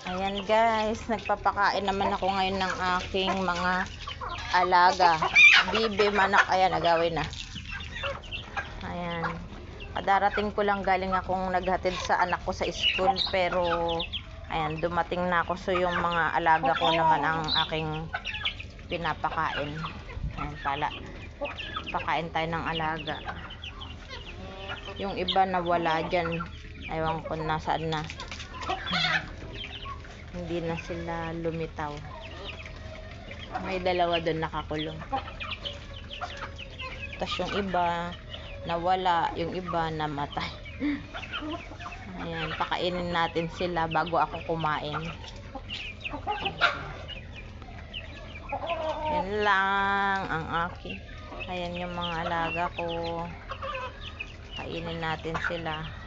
Ayan guys, nagpapakain naman ako ngayon ng aking mga alaga. Bibi, manak, ayan, agawin na. Ayan. Kadarating ko lang, galing akong naghatid sa anak ko sa school, pero ayan, dumating na ako. So yung mga alaga ko naman ang aking pinapakain. Ayan pala, pakain tayo ng alaga. Yung iba na wala dyan, ayaw ko nasaan na. Hindi na sila lumitaw. May dalawa doon nakakulong. Tapos yung iba nawala, yung iba namatay. Ayan, pakainin natin sila bago ako kumain. Yan lang ang akin. Ayan yung mga alaga ko. Kainin natin sila.